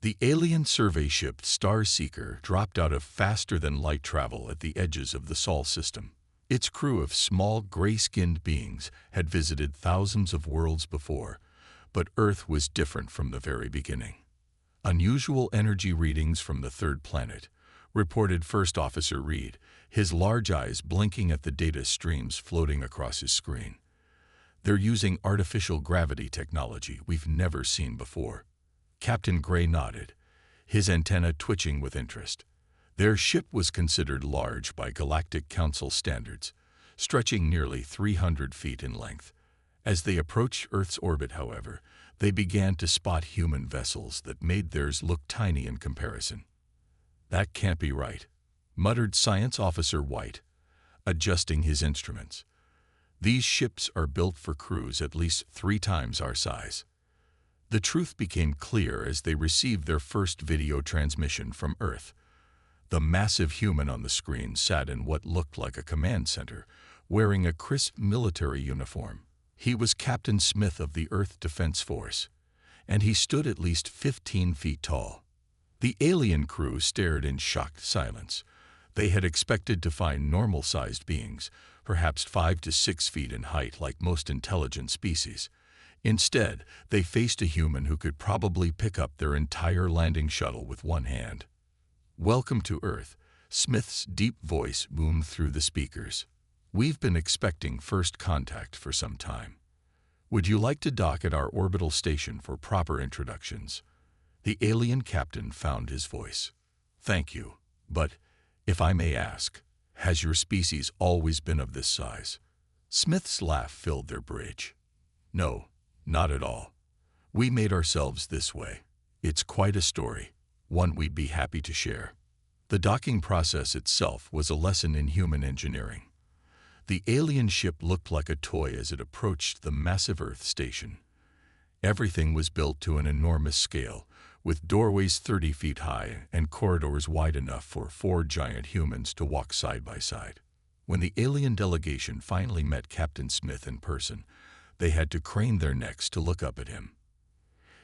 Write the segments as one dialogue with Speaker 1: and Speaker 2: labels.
Speaker 1: The alien survey ship Star Seeker dropped out of faster-than-light travel at the edges of the Sol system. Its crew of small, gray-skinned beings had visited thousands of worlds before, but Earth was different from the very beginning. Unusual energy readings from the third planet, reported First Officer Reed, his large eyes blinking at the data streams floating across his screen. They're using artificial gravity technology we've never seen before. Captain Gray nodded, his antenna twitching with interest. Their ship was considered large by Galactic Council standards, stretching nearly 300 feet in length. As they approached Earth's orbit, however, they began to spot human vessels that made theirs look tiny in comparison. "That can't be right," muttered Science Officer White, adjusting his instruments. "These ships are built for crews at least 3 times our size." The truth became clear as they received their first video transmission from Earth. The massive human on the screen sat in what looked like a command center, wearing a crisp military uniform. He was Captain Smith of the Earth Defense Force, and he stood at least 15 feet tall. The alien crew stared in shocked silence. They had expected to find normal-sized beings, perhaps 5 to 6 feet in height like most intelligent species. Instead, they faced a human who could probably pick up their entire landing shuttle with one hand. "Welcome to Earth," Smith's deep voice boomed through the speakers. "We've been expecting first contact for some time. Would you like to dock at our orbital station for proper introductions?" The alien captain found his voice. "Thank you, but, if I may ask, has your species always been of this size?" Smith's laugh filled their bridge. "No, not at all. We made ourselves this way. It's quite a story, one we'd be happy to share." The docking process itself was a lesson in human engineering. The alien ship looked like a toy as it approached the massive Earth station. Everything was built to an enormous scale, with doorways 30 feet high and corridors wide enough for 4 giant humans to walk side by side. When the alien delegation finally met Captain Smith in person, they had to crane their necks to look up at him.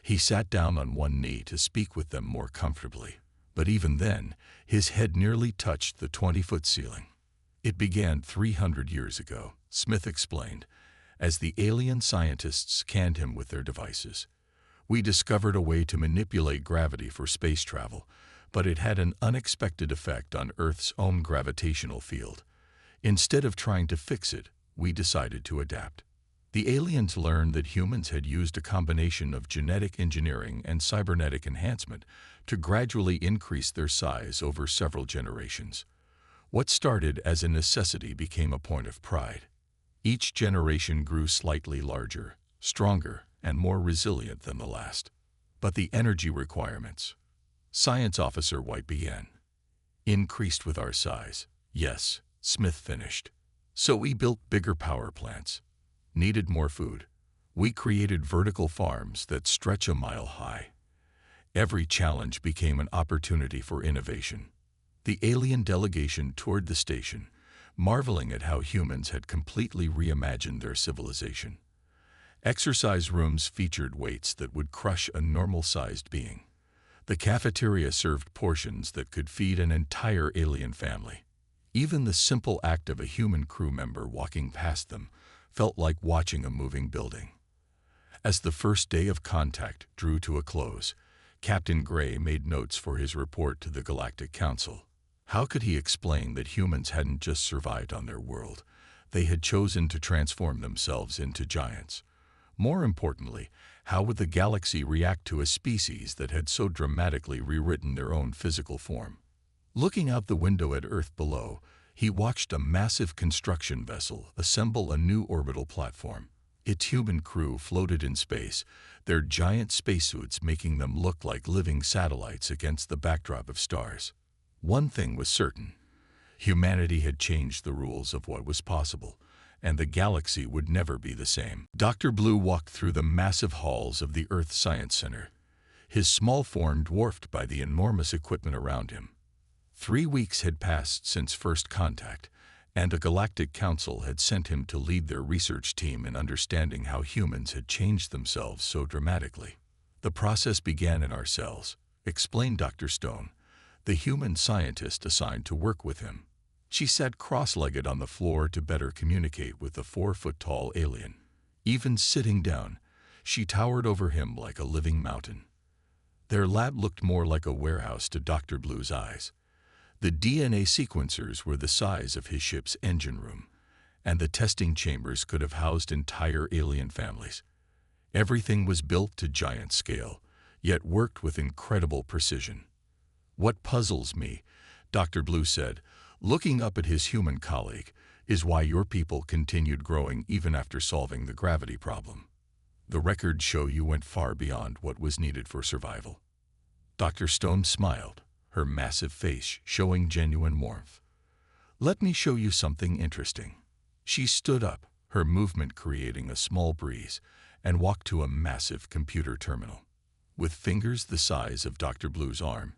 Speaker 1: He sat down on one knee to speak with them more comfortably, but even then, his head nearly touched the 20-foot ceiling. "It began 300 years ago," Smith explained, as the alien scientists scanned him with their devices. "We discovered a way to manipulate gravity for space travel, but it had an unexpected effect on Earth's own gravitational field. Instead of trying to fix it, we decided to adapt." The aliens learned that humans had used a combination of genetic engineering and cybernetic enhancement to gradually increase their size over several generations. What started as a necessity became a point of pride. Each generation grew slightly larger, stronger, and more resilient than the last. But the energy requirements, Science Officer White began, increased with our size. "Yes," Smith finished. "So we built bigger power plants. Needed more food. We created vertical farms that stretch a mile high. Every challenge became an opportunity for innovation." The alien delegation toured the station, marveling at how humans had completely reimagined their civilization. Exercise rooms featured weights that would crush a normal-sized being. The cafeteria served portions that could feed an entire alien family. Even the simple act of a human crew member walking past them felt like watching a moving building. As the first day of contact drew to a close, Captain Gray made notes for his report to the Galactic Council. How could he explain that humans hadn't just survived on their world? They had chosen to transform themselves into giants. More importantly, how would the galaxy react to a species that had so dramatically rewritten their own physical form? Looking out the window at Earth below, he watched a massive construction vessel assemble a new orbital platform. Its human crew floated in space, their giant spacesuits making them look like living satellites against the backdrop of stars. One thing was certain: humanity had changed the rules of what was possible, and the galaxy would never be the same. Dr. Blue walked through the massive halls of the Earth Science Center, his small form dwarfed by the enormous equipment around him. 3 weeks had passed since first contact, and a Galactic Council had sent him to lead their research team in understanding how humans had changed themselves so dramatically. The process began in our cells, explained Dr. Stone, the human scientist assigned to work with him. She sat cross-legged on the floor to better communicate with the 4-foot-tall alien. Even sitting down, she towered over him like a living mountain. Their lab looked more like a warehouse to Dr. Blue's eyes. The DNA sequencers were the size of his ship's engine room, and the testing chambers could have housed entire alien families. Everything was built to giant scale, yet worked with incredible precision. "What puzzles me," Dr. Blue said, looking up at his human colleague, "is why your people continued growing even after solving the gravity problem. The records show you went far beyond what was needed for survival." Dr. Stone smiled, her massive face showing genuine warmth. "Let me show you something interesting." She stood up, her movement creating a small breeze, and walked to a massive computer terminal. With fingers the size of Dr. Blue's arm,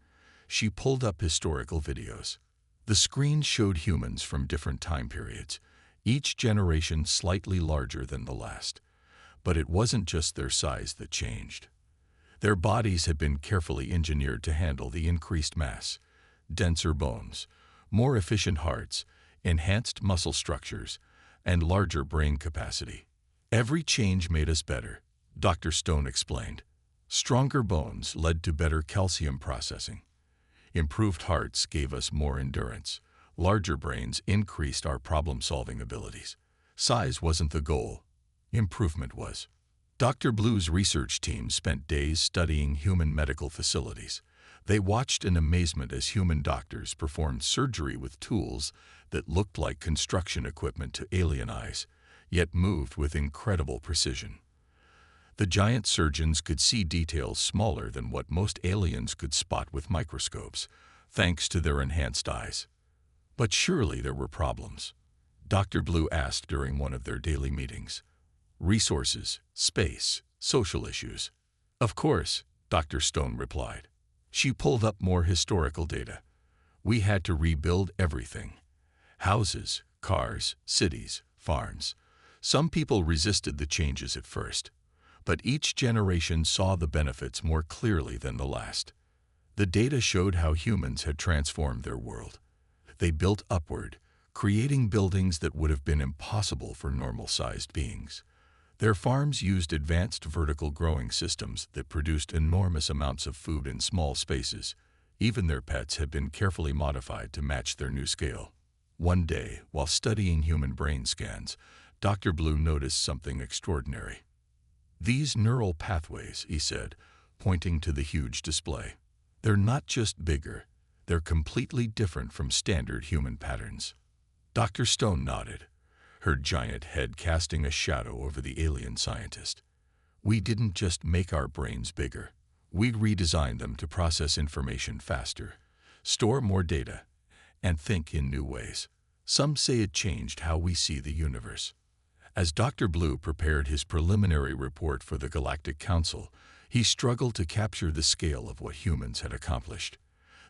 Speaker 1: she pulled up historical videos. The screen showed humans from different time periods, each generation slightly larger than the last. But it wasn't just their size that changed. Their bodies had been carefully engineered to handle the increased mass: denser bones, more efficient hearts, enhanced muscle structures, and larger brain capacity. "Every change made us better," Dr. Stone explained. "Stronger bones led to better calcium processing. Improved hearts gave us more endurance. Larger brains increased our problem-solving abilities. Size wasn't the goal. Improvement was." Dr. Blue's research team spent days studying human medical facilities. They watched in amazement as human doctors performed surgery with tools that looked like construction equipment to alien eyes, yet moved with incredible precision. The giant surgeons could see details smaller than what most aliens could spot with microscopes, thanks to their enhanced eyes. But surely there were problems. Dr. Blue asked during one of their daily meetings. "Resources, space, social issues." "Of course," Dr. Stone replied. She pulled up more historical data. "We had to rebuild everything. Houses, cars, cities, farms. Some people resisted the changes at first, but each generation saw the benefits more clearly than the last. The data showed how humans had transformed their world. They built upward, creating buildings that would have been impossible for normal-sized beings. Their farms used advanced vertical growing systems that produced enormous amounts of food in small spaces. Even their pets had been carefully modified to match their new scale." One day, while studying human brain scans, Dr. Blue noticed something extraordinary. "These neural pathways," he said, pointing to the huge display. "They're not just bigger, they're completely different from standard human patterns." Dr. Stone nodded, her giant head casting a shadow over the alien scientist. "We didn't just make our brains bigger. We redesigned them to process information faster, store more data, and think in new ways. Some say it changed how we see the universe." As Dr. Blue prepared his preliminary report for the Galactic Council, he struggled to capture the scale of what humans had accomplished.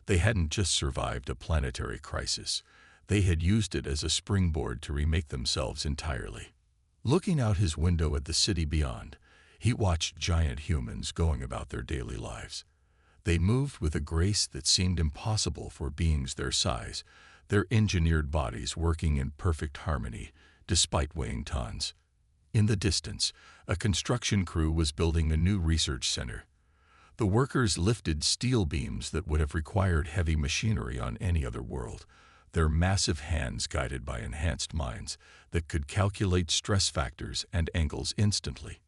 Speaker 1: They hadn't just survived a planetary crisis. They had used it as a springboard to remake themselves entirely. Looking out his window at the city beyond, he watched giant humans going about their daily lives. They moved with a grace that seemed impossible for beings their size, their engineered bodies working in perfect harmony, despite weighing tons. In the distance, a construction crew was building a new research center. The workers lifted steel beams that would have required heavy machinery on any other world, their massive hands guided by enhanced minds that could calculate stress factors and angles instantly.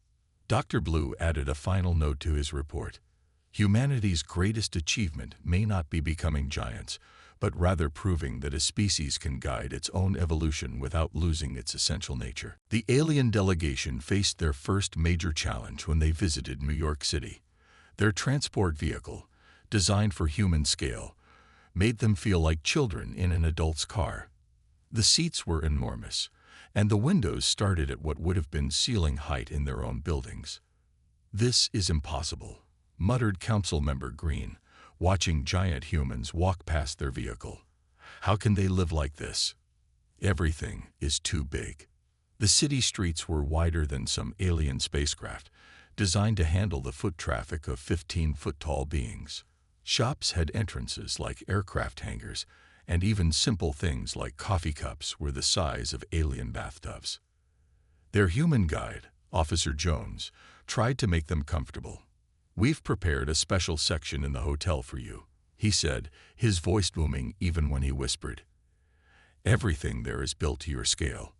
Speaker 1: Dr. Blue added a final note to his report. "Humanity's greatest achievement may not be becoming giants, but rather proving that a species can guide its own evolution without losing its essential nature." The alien delegation faced their first major challenge when they visited New York City. Their transport vehicle, designed for human scale, made them feel like children in an adult's car. The seats were enormous, and the windows started at what would have been ceiling height in their own buildings. "This is impossible," muttered Council Member Green, watching giant humans walk past their vehicle. "How can they live like this? Everything is too big." The city streets were wider than some alien spacecraft, designed to handle the foot traffic of 15-foot-tall beings. Shops had entrances like aircraft hangars, and even simple things like coffee cups were the size of alien bathtubs. Their human guide, Officer Jones, tried to make them comfortable. "We've prepared a special section in the hotel for you," he said, his voice booming even when he whispered. "Everything there is built to your scale."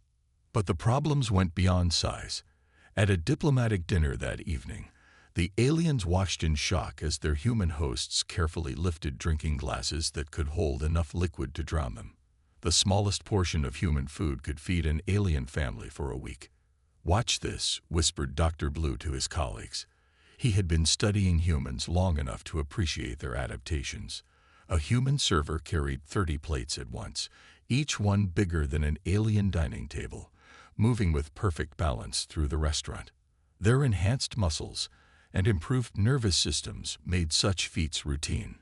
Speaker 1: But the problems went beyond size. At a diplomatic dinner that evening, the aliens watched in shock as their human hosts carefully lifted drinking glasses that could hold enough liquid to drown them. The smallest portion of human food could feed an alien family for a week. "Watch this," whispered Dr. Blue to his colleagues. He had been studying humans long enough to appreciate their adaptations. A human server carried 30 plates at once, each one bigger than an alien dining table, moving with perfect balance through the restaurant. Their enhanced muscles and improved nervous systems made such feats routine.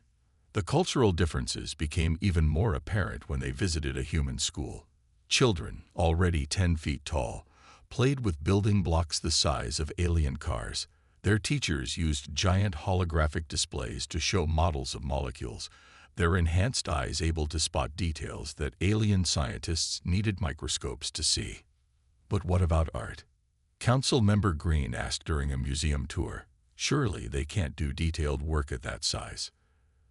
Speaker 1: The cultural differences became even more apparent when they visited a human school. Children, already 10 feet tall, played with building blocks the size of alien cars. Their teachers used giant holographic displays to show models of molecules, their enhanced eyes able to spot details that alien scientists needed microscopes to see. But what about art? Council member Green asked during a museum tour. "Surely they can't do detailed work at that size."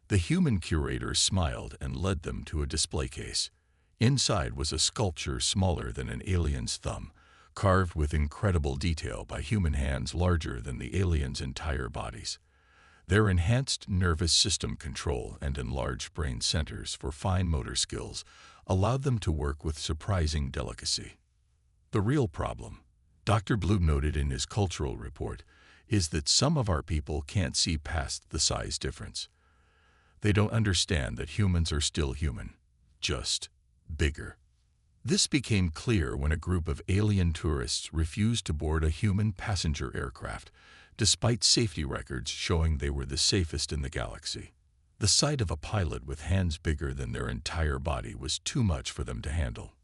Speaker 1: The human curator smiled and led them to a display case. Inside was a sculpture smaller than an alien's thumb, carved with incredible detail by human hands larger than the aliens' entire bodies. Their enhanced nervous system control and enlarged brain centers for fine motor skills allowed them to work with surprising delicacy. The real problem, Dr. Blue noted in his cultural report, is that some of our people can't see past the size difference. They don't understand that humans are still human, just bigger. This became clear when a group of alien tourists refused to board a human passenger aircraft, despite safety records showing they were the safest in the galaxy. The sight of a pilot with hands bigger than their entire body was too much for them to handle.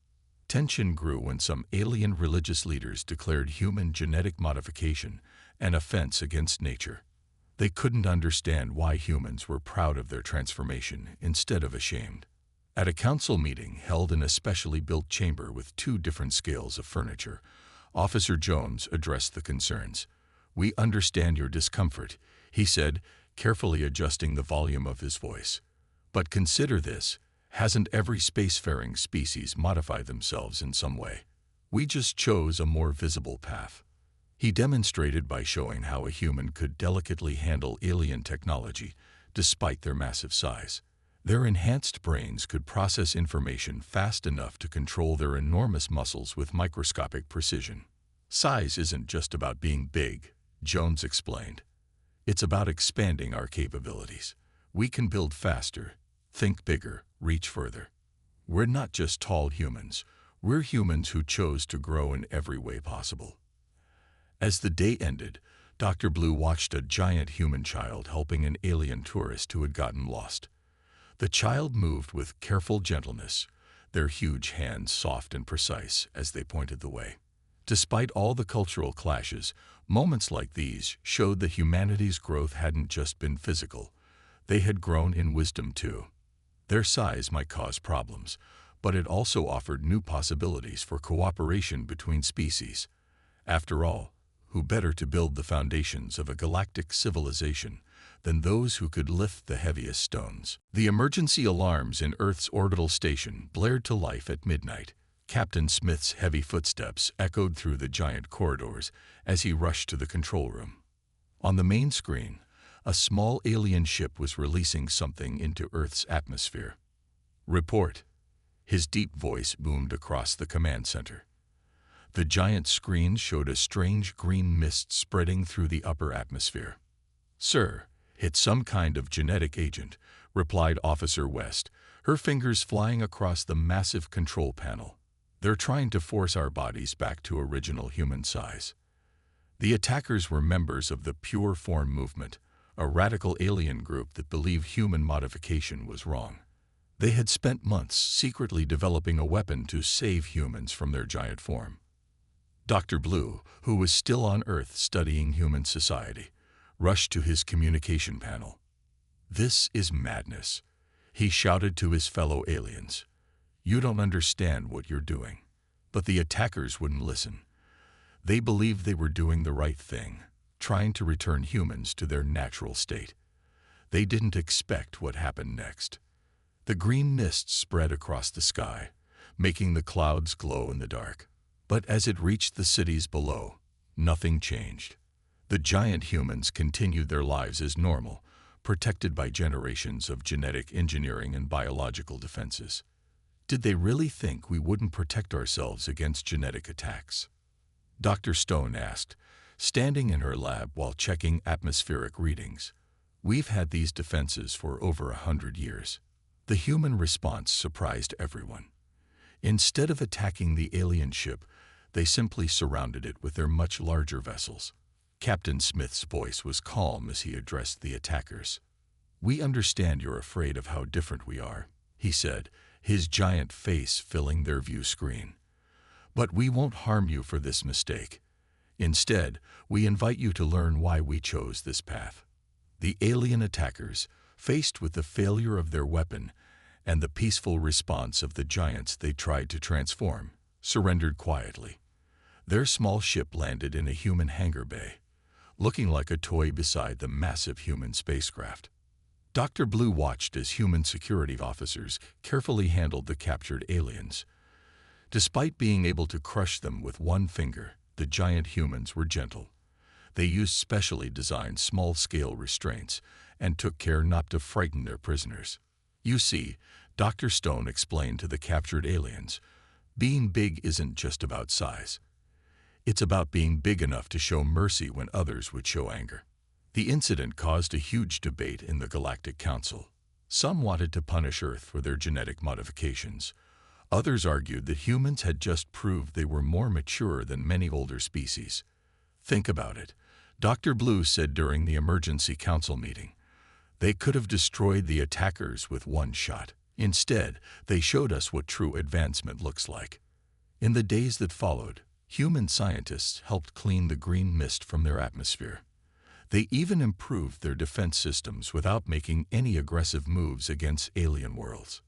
Speaker 1: Tension grew when some alien religious leaders declared human genetic modification an offense against nature. They couldn't understand why humans were proud of their transformation instead of ashamed. At a council meeting held in a specially built chamber with 2 different scales of furniture, Officer Jones addressed the concerns. "We understand your discomfort," he said, carefully adjusting the volume of his voice. "But consider this, hasn't every spacefaring species modified themselves in some way? We just chose a more visible path." He demonstrated by showing how a human could delicately handle alien technology, despite their massive size. Their enhanced brains could process information fast enough to control their enormous muscles with microscopic precision. "Size isn't just about being big," Jones explained. "It's about expanding our capabilities. We can build faster, think bigger, reach further. We're not just tall humans. We're humans who chose to grow in every way possible." As the day ended, Dr. Blue watched a giant human child helping an alien tourist who had gotten lost. The child moved with careful gentleness, their huge hands soft and precise as they pointed the way. Despite all the cultural clashes, moments like these showed that humanity's growth hadn't just been physical. They had grown in wisdom too. Their size might cause problems, but it also offered new possibilities for cooperation between species. After all, who better to build the foundations of a galactic civilization than those who could lift the heaviest stones? The emergency alarms in Earth's orbital station blared to life at midnight. Captain Smith's heavy footsteps echoed through the giant corridors as he rushed to the control room. On the main screen, a small alien ship was releasing something into Earth's atmosphere. "Report." His deep voice boomed across the command center. The giant screen showed a strange green mist spreading through the upper atmosphere. "Sir, it's some kind of genetic agent," replied Officer West, her fingers flying across the massive control panel. "They're trying to force our bodies back to original human size." The attackers were members of the Pure Form Movement, a radical alien group that believed human modification was wrong. They had spent months secretly developing a weapon to save humans from their giant form. Dr. Blue, who was still on Earth studying human society, rushed to his communication panel. "This is madness," he shouted to his fellow aliens. "You don't understand what you're doing." But the attackers wouldn't listen. They believed they were doing the right thing, trying to return humans to their natural state. They didn't expect what happened next. The green mist spread across the sky, making the clouds glow in the dark. But as it reached the cities below, nothing changed. The giant humans continued their lives as normal, protected by generations of genetic engineering and biological defenses. Did they really think we wouldn't protect ourselves against genetic attacks? Dr. Stone asked, standing in her lab while checking atmospheric readings. "We've had these defenses for over 100 years. The human response surprised everyone. Instead of attacking the alien ship, they simply surrounded it with their much larger vessels. Captain Smith's voice was calm as he addressed the attackers. "We understand you're afraid of how different we are," he said, his giant face filling their view screen. "But we won't harm you for this mistake. Instead, we invite you to learn why we chose this path." The alien attackers, faced with the failure of their weapon and the peaceful response of the giants they tried to transform, surrendered quietly. Their small ship landed in a human hangar bay, looking like a toy beside the massive human spacecraft. Dr. Blue watched as human security officers carefully handled the captured aliens. Despite being able to crush them with one finger, the giant humans were gentle. They used specially designed small-scale restraints and took care not to frighten their prisoners. "You see," Dr. Stone explained to the captured aliens, "being big isn't just about size. It's about being big enough to show mercy when others would show anger." The incident caused a huge debate in the Galactic Council. Some wanted to punish Earth for their genetic modifications. Others argued that humans had just proved they were more mature than many older species. "Think about it," Dr. Blue said during the emergency council meeting. "They could have destroyed the attackers with one shot. Instead, they showed us what true advancement looks like." In the days that followed, human scientists helped clean the green mist from their atmosphere. They even improved their defense systems without making any aggressive moves against alien worlds.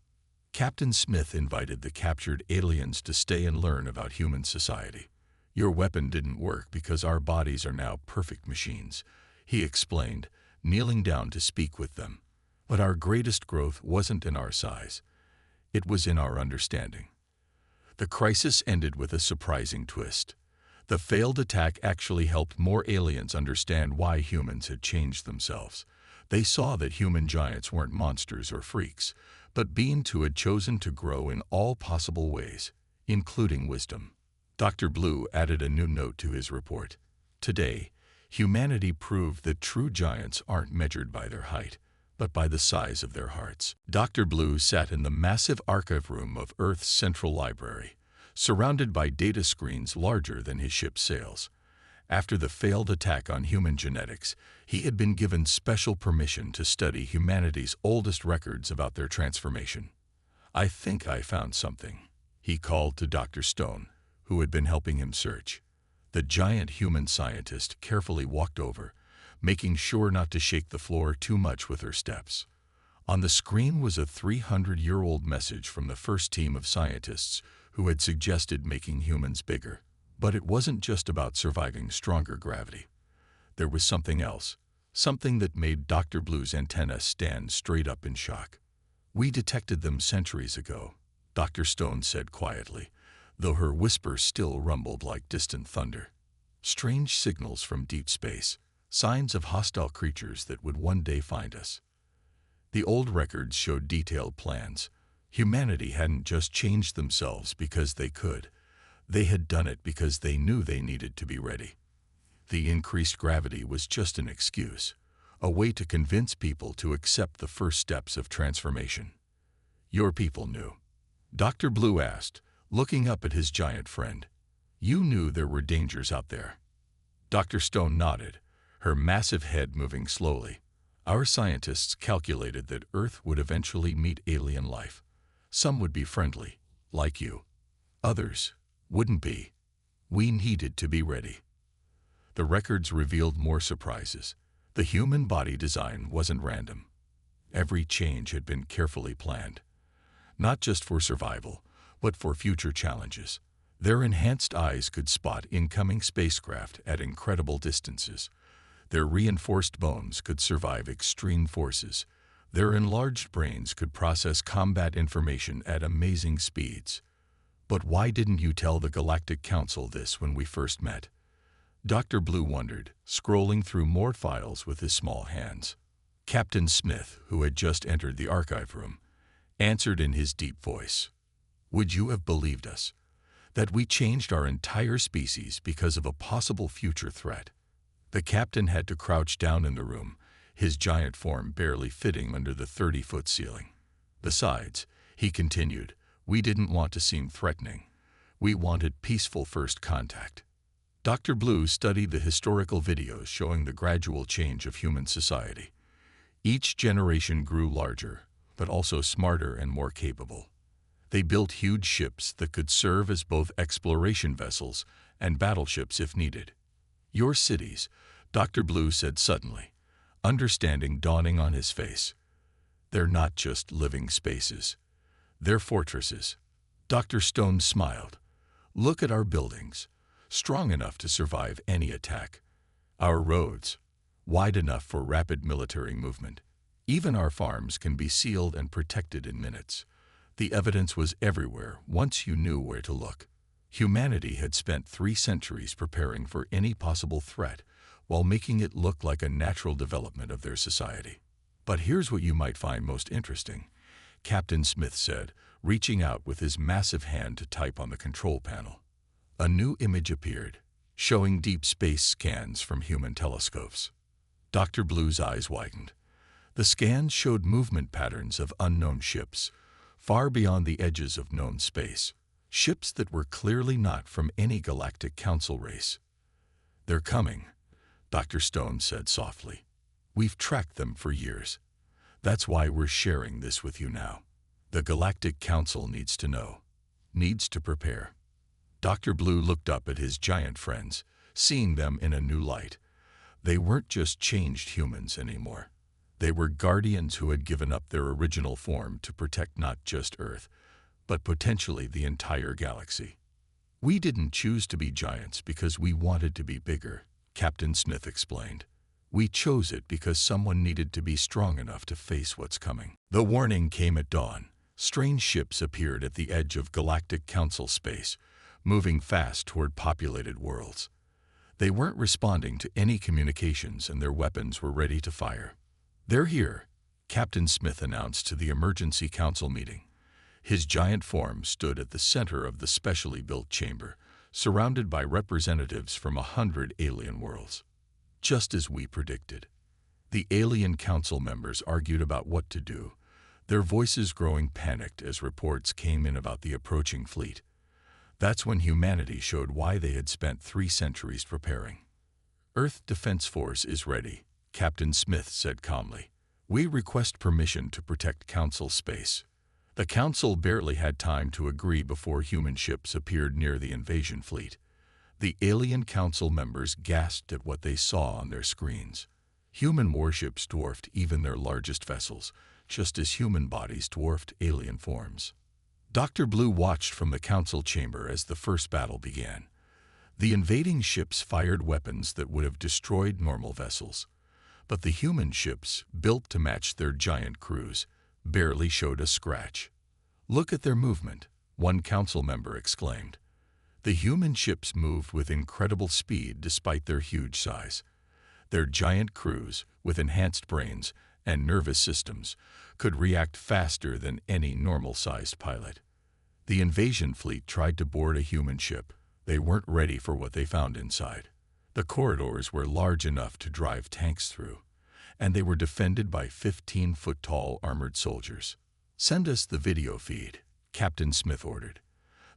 Speaker 1: Captain Smith invited the captured aliens to stay and learn about human society. "Your weapon didn't work because our bodies are now perfect machines," he explained, kneeling down to speak with them. "But our greatest growth wasn't in our size. It was in our understanding." The crisis ended with a surprising twist. The failed attack actually helped more aliens understand why humans had changed themselves. They saw that human giants weren't monsters or freaks, but beings who had chosen to grow in all possible ways, including wisdom. Dr. Blue added a new note to his report. "Today, humanity proved that true giants aren't measured by their height, but by the size of their hearts." Dr. Blue sat in the massive archive room of Earth's central library, surrounded by data screens larger than his ship's sails. After the failed attack on human genetics, he had been given special permission to study humanity's oldest records about their transformation. "I think I found something," he called to Dr. Stone, who had been helping him search. The giant human scientist carefully walked over, making sure not to shake the floor too much with her steps. On the screen was a 300-year-old message from the first team of scientists who had suggested making humans bigger. But it wasn't just about surviving stronger gravity. There was something else, something that made Dr. Blue's antenna stand straight up in shock. "We detected them centuries ago," Dr. Stone said quietly, though her whisper still rumbled like distant thunder. "Strange signals from deep space, signs of hostile creatures that would one day find us." The old records showed detailed plans. Humanity hadn't just changed themselves because they could. They had done it because they knew they needed to be ready. The increased gravity was just an excuse, a way to convince people to accept the first steps of transformation. "Your people knew?" Dr. Blue asked, looking up at his giant friend. "You knew there were dangers out there?" Dr. Stone nodded, her massive head moving slowly. "Our scientists calculated that Earth would eventually meet alien life. Some would be friendly, like you. Others wouldn't be. We needed to be ready." The records revealed more surprises. The human body design wasn't random. Every change had been carefully planned, not just for survival, but for future challenges. Their enhanced eyes could spot incoming spacecraft at incredible distances. Their reinforced bones could survive extreme forces. Their enlarged brains could process combat information at amazing speeds. But why didn't you tell the Galactic Council this when we first met? Dr. Blue wondered, scrolling through more files with his small hands. Captain Smith, who had just entered the archive room, answered in his deep voice. Would you have believed us? That we changed our entire species because of a possible future threat? The captain had to crouch down in the room, his giant form barely fitting under the 30-foot ceiling. Besides, he continued, we didn't want to seem threatening. We wanted peaceful first contact. Dr. Blue studied the historical videos showing the gradual change of human society. Each generation grew larger, but also smarter and more capable. They built huge ships that could serve as both exploration vessels and battleships if needed. Your cities, Dr. Blue said suddenly, understanding dawning on his face. They're not just living spaces. They're fortresses. Dr. Stone smiled. Look at our buildings, strong enough to survive any attack. Our roads, wide enough for rapid military movement. Even our farms can be sealed and protected in minutes. The evidence was everywhere once you knew where to look. Humanity had spent 3 centuries preparing for any possible threat while making it look like a natural development of their society. But here's what you might find most interesting, Captain Smith said, reaching out with his massive hand to type on the control panel. A new image appeared, showing deep space scans from human telescopes. Dr. Blue's eyes widened. The scans showed movement patterns of unknown ships, far beyond the edges of known space. Ships that were clearly not from any Galactic Council race. They're coming, Dr. Stone said softly. We've tracked them for years. That's why we're sharing this with you now. The Galactic Council needs to know, needs to prepare. Dr. Blue looked up at his giant friends, seeing them in a new light. They weren't just changed humans anymore. They were guardians who had given up their original form to protect not just Earth, but potentially the entire galaxy. We didn't choose to be giants because we wanted to be bigger, Captain Smith explained. We chose it because someone needed to be strong enough to face what's coming. The warning came at dawn. Strange ships appeared at the edge of Galactic Council space, moving fast toward populated worlds. They weren't responding to any communications and their weapons were ready to fire. They're here, Captain Smith announced to the emergency council meeting. His giant form stood at the center of the specially built chamber, surrounded by representatives from 100 alien worlds. Just as we predicted. The alien council members argued about what to do, their voices growing panicked as reports came in about the approaching fleet. That's when humanity showed why they had spent 3 centuries preparing. Earth Defense Force is ready, Captain Smith said calmly. We request permission to protect Council space. The Council barely had time to agree before human ships appeared near the invasion fleet. The alien Council members gasped at what they saw on their screens. Human warships dwarfed even their largest vessels, just as human bodies dwarfed alien forms. Dr. Blue watched from the Council chamber as the first battle began. The invading ships fired weapons that would have destroyed normal vessels. But the human ships, built to match their giant crews, barely showed a scratch. Look at their movement, one council member exclaimed. The human ships moved with incredible speed despite their huge size. Their giant crews, with enhanced brains and nervous systems, could react faster than any normal-sized pilot. The invasion fleet tried to board a human ship. They weren't ready for what they found inside. The corridors were large enough to drive tanks through, and they were defended by 15-foot-tall armored soldiers. Send us the video feed, Captain Smith ordered.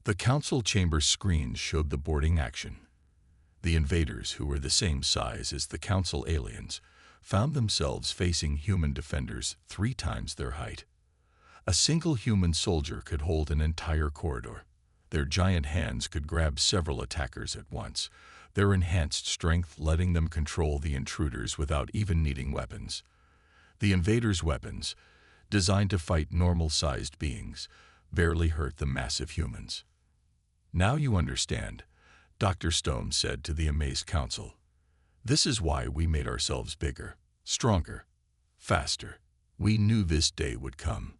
Speaker 1: The council chamber screens showed the boarding action. The invaders, who were the same size as the council aliens, found themselves facing human defenders 3 times their height. A single human soldier could hold an entire corridor. Their giant hands could grab several attackers at once, their enhanced strength letting them control the intruders without even needing weapons. The invaders' weapons, designed to fight normal-sized beings, barely hurt the massive humans. "Now you understand," Dr. Stone said to the amazed council. "This is why we made ourselves bigger, stronger, faster. We knew this day would come."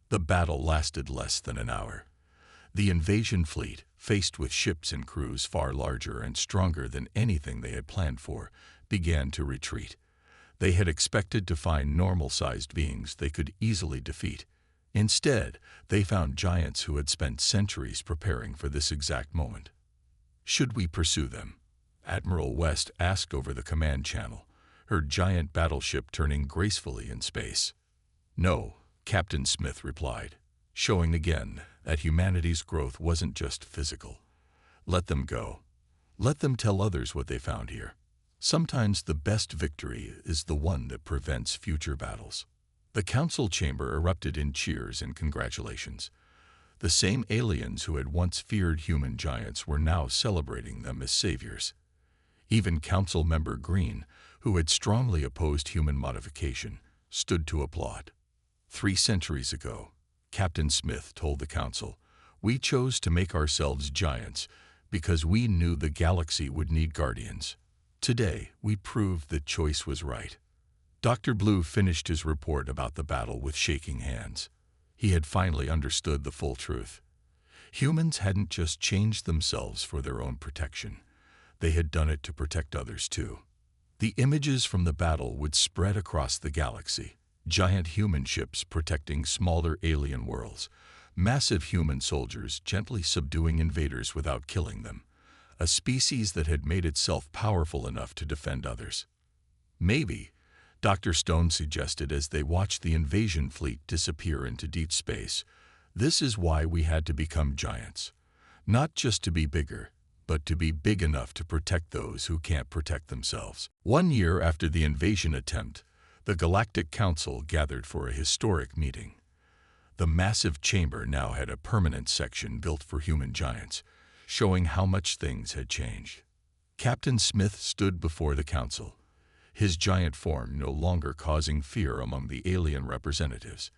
Speaker 1: The battle lasted less than an hour. The invasion fleet, faced with ships and crews far larger and stronger than anything they had planned for, began to retreat. They had expected to find normal-sized beings they could easily defeat. Instead, they found giants who had spent centuries preparing for this exact moment. "Should we pursue them?" Admiral West asked over the command channel, her giant battleship turning gracefully in space. "No," Captain Smith replied, showing again that humanity's growth wasn't just physical. "Let them go. Let them tell others what they found here. Sometimes the best victory is the one that prevents future battles." The council chamber erupted in cheers and congratulations. The same aliens who had once feared human giants were now celebrating them as saviors. Even Council Member Green, who had strongly opposed human modification, stood to applaud. 3 centuries ago, Captain Smith told the council, "We chose to make ourselves giants because we knew the galaxy would need guardians. Today, we proved that choice was right." Dr. Blue finished his report about the battle with shaking hands. He had finally understood the full truth. Humans hadn't just changed themselves for their own protection. They had done it to protect others too. The images from the battle would spread across the galaxy. Giant human ships protecting smaller alien worlds. Massive human soldiers gently subduing invaders without killing them. A species that had made itself powerful enough to defend others. "Maybe," Dr. Stone suggested as they watched the invasion fleet disappear into deep space, "this is why we had to become giants. Not just to be bigger, but to be big enough to protect those who can't protect themselves." 1 year after the invasion attempt, the Galactic Council gathered for a historic meeting. The massive chamber now had a permanent section built for human giants, showing how much things had changed. Captain Smith stood before the council, his giant form no longer causing fear among the alien representatives.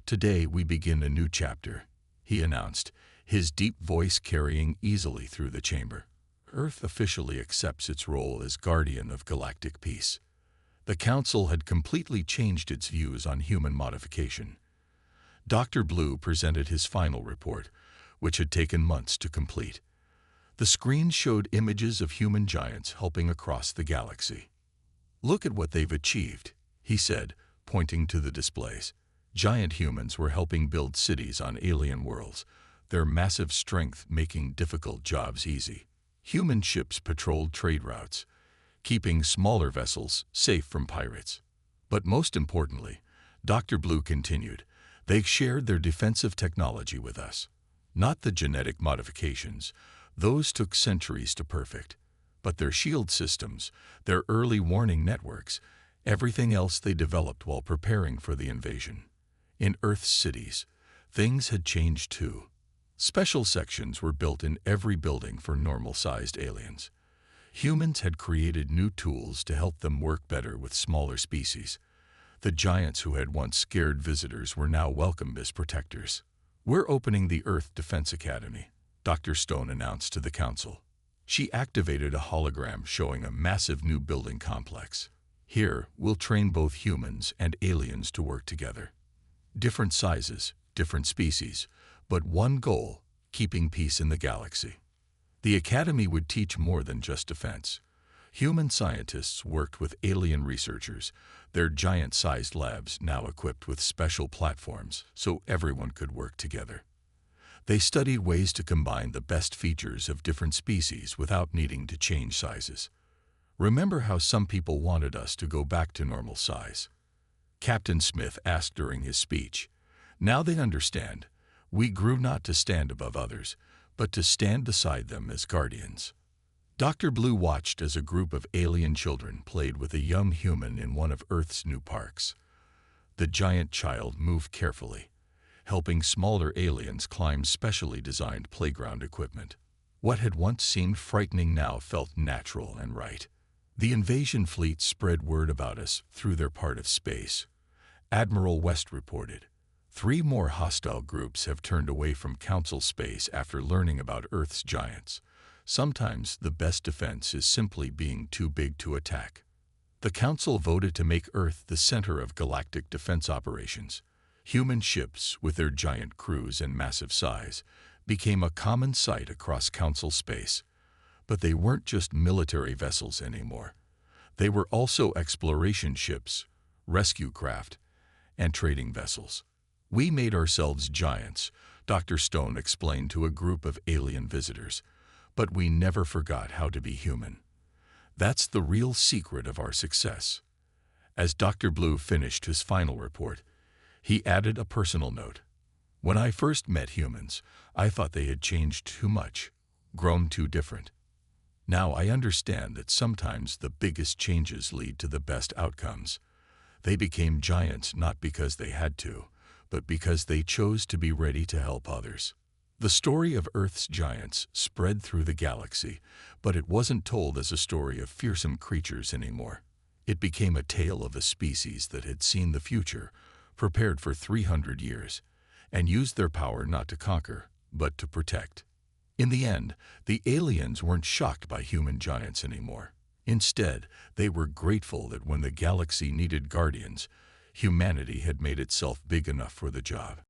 Speaker 1: "Today we begin a new chapter," he announced, his deep voice carrying easily through the chamber. "Earth officially accepts its role as guardian of galactic peace." The council had completely changed its views on human modification. Dr. Blue presented his final report, which had taken months to complete. The screen showed images of human giants helping across the galaxy. "Look at what they've achieved," he said, pointing to the displays. Giant humans were helping build cities on alien worlds, their massive strength making difficult jobs easy. Human ships patrolled trade routes, keeping smaller vessels safe from pirates. But most importantly, Dr. Blue continued, "they shared their defensive technology with us. Not the genetic modifications, those took centuries to perfect, but their shield systems, their early warning networks, everything else they developed while preparing for the invasion. In Earth's cities, things had changed too. Special sections were built in every building for normal-sized aliens. Humans had created new tools to help them work better with smaller species. The giants who had once scared visitors were now welcomed as protectors. We're opening the Earth Defense Academy," Dr. Stone announced to the council. She activated a hologram showing a massive new building complex. "Here, we'll train both humans and aliens to work together. Different sizes, different species, but one goal, keeping peace in the galaxy." The academy would teach more than just defense. Human scientists worked with alien researchers, their giant-sized labs now equipped with special platforms so everyone could work together. They studied ways to combine the best features of different species without needing to change sizes. "Remember how some people wanted us to go back to normal size?" Captain Smith asked during his speech. "Now they understand. We grew not to stand above others, but to stand beside them as guardians." Dr. Blue watched as a group of alien children played with a young human in one of Earth's new parks. The giant child moved carefully, helping smaller aliens climb specially designed playground equipment. What had once seemed frightening now felt natural and right. The invasion fleet spread word about us through their part of space. Admiral West reported, "3 more hostile groups have turned away from Council space after learning about Earth's giants. Sometimes the best defense is simply being too big to attack." The Council voted to make Earth the center of galactic defense operations. Human ships, with their giant crews and massive size, became a common sight across Council space. But they weren't just military vessels anymore. They were also exploration ships, rescue craft, and trading vessels. "We made ourselves giants," Dr. Stone explained to a group of alien visitors, "but we never forgot how to be human. That's the real secret of our success." As Dr. Blue finished his final report, he added a personal note. "When I first met humans, I thought they had changed too much, grown too different. Now I understand that sometimes the biggest changes lead to the best outcomes. They became giants not because they had to, but because they chose to be ready to help others." The story of Earth's giants spread through the galaxy, but it wasn't told as a story of fearsome creatures anymore. It became a tale of a species that had seen the future, prepared for 300 years, and used their power not to conquer, but to protect. In the end, the aliens weren't shocked by human giants anymore. Instead, they were grateful that when the galaxy needed guardians, humanity had made itself big enough for the job.